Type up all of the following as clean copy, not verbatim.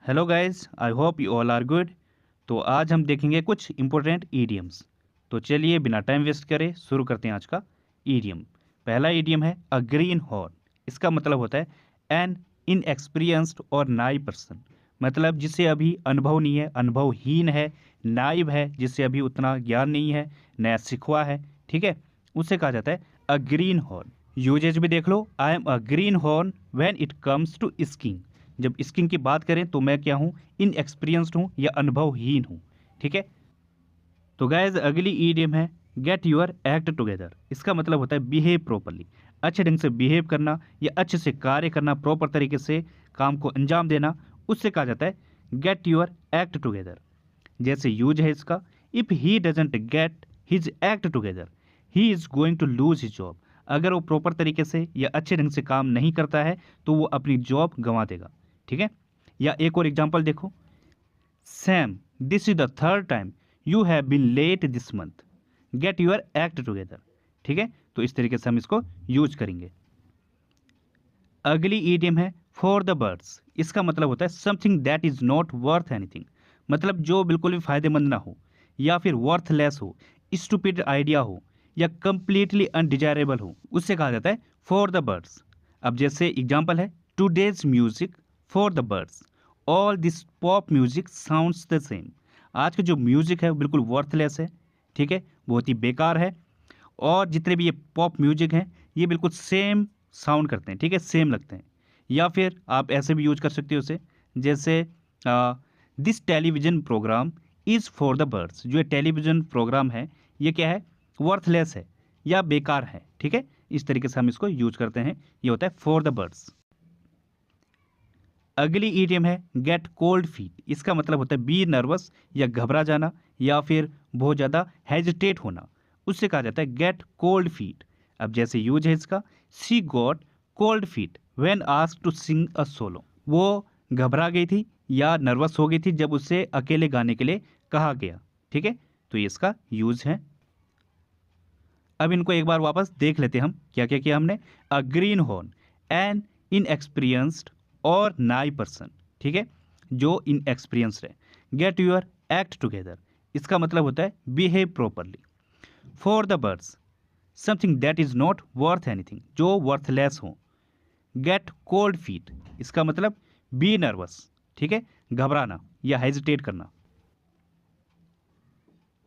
Hello guys, I hope you all are good. तो आज हम देखेंगे कुछ इंपॉर्टेंट ईडियम्स। तो चलिए बिना टाइम वेस्ट करे शुरू करते हैं आज का ईडियम। पहला ईडियम है अ ग्रीन हॉर्न। इसका मतलब होता है एन इनएक्सपीरियंस्ड और नाइव पर्सन, मतलब जिससे अभी अनुभव नहीं है, अनुभवहीन है, नाइव है, जिससे अभी उतना ज्ञान नहीं है, नया सिखवा है, ठीक है, उसे कहा जाता है अ ग्रीन हॉर्न। यूजेज भी देख लो, I am a green horn when it comes to skiing. जब स्कीइंग की बात करें तो मैं क्या हूँ, इनएक्सपीरियंस्ड हूँ या अनुभवहीन हूँ, ठीक है। तो गाइज अगली ईडियम है गेट यूर एक्ट टुगेदर। इसका मतलब होता है बिहेव प्रॉपरली, अच्छे ढंग से बिहेव करना या अच्छे से कार्य करना, प्रॉपर तरीके से काम को अंजाम देना, उससे कहा जाता है गेट यूर एक्ट टुगेदर। जैसे यूज है इसका, if he doesn't get his act together he is going to lose his job. अगर वो प्रॉपर तरीके से या अच्छे ढंग से काम नहीं करता है तो वो अपनी जॉब गंवा देगा, ठीक है। या एक और एग्जांपल देखो, Sam this is the third time you have been late this month, get your act together, ठीक है। तो इस तरीके से हम इसको यूज करेंगे। अगली ईडियम है फॉर द बर्ड्स। इसका मतलब होता है something that is not worth anything, मतलब जो बिल्कुल भी फायदेमंद ना हो या फिर वर्थलेस हो, स्टूपिड आइडिया हो या कंप्लीटली अनडिजायरेबल हो, उससे कहा जाता है फॉर द बर्ड्स। अब जैसे एग्जांपल है today's music for the birds, all this pop music sounds the same. आज का जो म्यूजिक है वो बिल्कुल वर्थलेस है, ठीक है, बहुत ही बेकार है। और जितने भी ये पॉप म्यूजिक हैं ये बिल्कुल सेम साउंड करते हैं, ठीक है, सेम लगते हैं। या फिर आप ऐसे भी यूज कर सकते हो उसे, जैसे this television program is for the birds. जो ये टेलीविज़न प्रोग्राम है ये क्या है, वर्थलेस है या बेकार है, ठीक है। इस तरीके से हम इसको यूज करते हैं, ये होता है फॉर द बर्ड्स। अगली ईडियम है गेट कोल्ड फीट। इसका मतलब होता है बी नर्वस या घबरा जाना या फिर बहुत ज़्यादा हेजिटेट होना, उससे कहा जाता है गेट कोल्ड फीट। अब जैसे यूज है इसका, she got cold feet when asked to sing a solo. वो घबरा गई थी या नर्वस हो गई थी जब उससे अकेले गाने के लिए कहा गया, ठीक है। तो ये इसका यूज है। अब इनको एक बार वापस देख लेते हैं हम क्या क्या किया हमने। अ ग्रीन हॉर्न, एन इनएक्सपीरियंस्ड और नाई पर्सन, ठीक है, जो इनएक्सपीरियंस्ड है। गेट यूर एक्ट टुगेदर, इसका मतलब होता है behave properly. For the birds, something that is not worth anything, जो वर्थलेस हो। गेट कोल्ड फीट, इसका मतलब बी नर्वस, ठीक है, घबराना या हेजिटेट करना।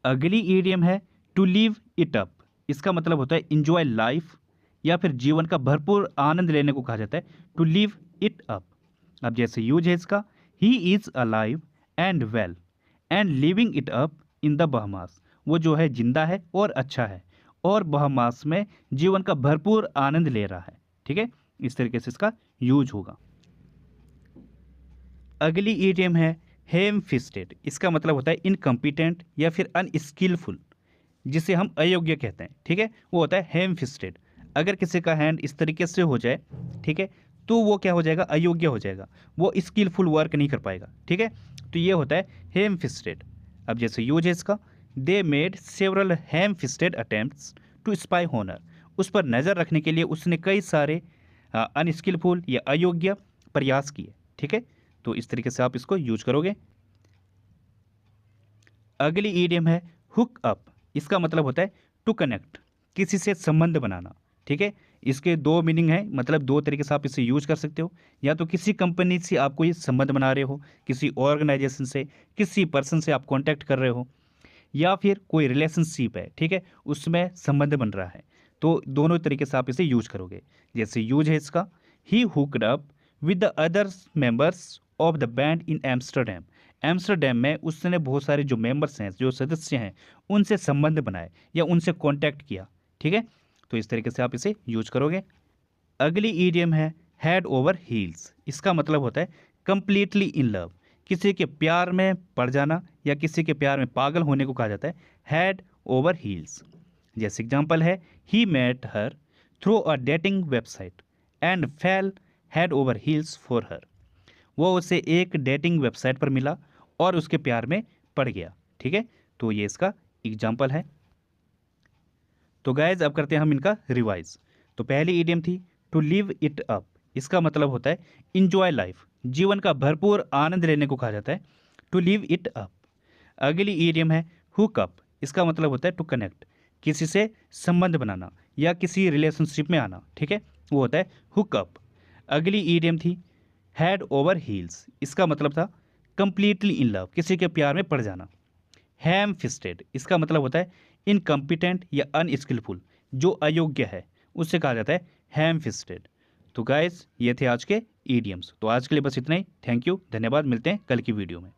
अगली ईडियम है टू लीव इट अप। इसका मतलब होता है इंजॉय लाइफ या फिर जीवन का भरपूर आनंद लेने को कहा जाता है टू लीव इट अप। अब जैसे यूज है इसका, he is alive and well and living it up in the बहमास। वो जो है जिंदा है और अच्छा है और बहमास में जीवन का भरपूर आनंद ले रहा है, ठीक है। इस तरीके से इसका यूज होगा। अगली ईडियम है हेम फिस्टेड। इसका मतलब होता है इनकम्पिटेंट या फिर अनस्किलफुल, जिसे हम अयोग्य कहते हैं, ठीक है, वो होता है हेम फिस्टेड। अगर किसी का हैंड इस तरीके से हो जाए, ठीक है, तो वो क्या हो जाएगा, अयोग्य हो जाएगा, वो स्किलफुल वर्क नहीं कर पाएगा, ठीक है। तो ये होता है हेम फिस्टेड। अब जैसे यूज है इसका, they made several ham fisted attempts to spy on her. उस पर नज़र रखने के लिए उसने कई सारे अनस्किलफुल या अयोग्य प्रयास किए, ठीक है। तो इस तरीके से आप इसको यूज करोगे। अगली ईडियम है हुक अप। इसका मतलब होता है टू कनेक्ट, किसी से संबंध बनाना, ठीक है। इसके दो मीनिंग है, मतलब दो तरीके से आप इसे यूज कर सकते हो। या तो किसी कंपनी से आप कोई संबंध बना रहे हो, किसी ऑर्गेनाइजेशन से, किसी पर्सन से आप कांटेक्ट कर रहे हो, या फिर कोई रिलेशनशिप है, ठीक है, उसमें संबंध बन रहा है। तो दोनों तरीके से आप इसे यूज करोगे। जैसे यूज है इसका, he hooked up with the others members of the band in Amsterdam. Amsterdam में उसने बहुत सारे जो मेंबर्स हैं, जो सदस्य हैं, उनसे संबंध बनाए या उनसे कांटेक्ट किया, ठीक है। तो इस तरीके से आप इसे यूज करोगे। अगली ईडियम है हेड ओवर हील्स। इसका मतलब होता है कंप्लीटली इन लव, किसी के प्यार में पड़ जाना या किसी के प्यार में पागल होने को कहा जाता है हेड ओवर हील्स। जैसे एग्जांपल है, he met her through a dating website and fell head over heels for her. वो उसे एक डेटिंग वेबसाइट पर मिला और उसके प्यार में पड़ गया, ठीक है। तो ये इसका एग्जांपल है। तो गाइज अब करते हैं हम इनका रिवाइज। तो पहली ईडियम थी टू लिव इट अप। इसका मतलब होता है इंजॉय लाइफ, जीवन का भरपूर आनंद लेने को कहा जाता है, टू लिव इट अप। अगली ईडियम है हुक अप। इसका मतलब होता है टू कनेक्ट, किसी से संबंध बनाना या किसी रिलेशनशिप में आना, ठीक है, वो होता है हुक अप। अगली ईडियम थी हेड ओवर हील्स। इसका मतलब था कंप्लीटली इन लव, किसी के प्यार में पड़ जाना। हैम फिस्टेड, इसका मतलब होता है इनकम्पिटेंट या अनस्किलफुल, जो अयोग्य है उससे कहा जाता है हैम फिस्टेड। तो गाइस ये थे आज के ईडियम्स। तो आज के लिए बस इतना ही। थैंक यू, धन्यवाद। मिलते हैं कल की वीडियो में।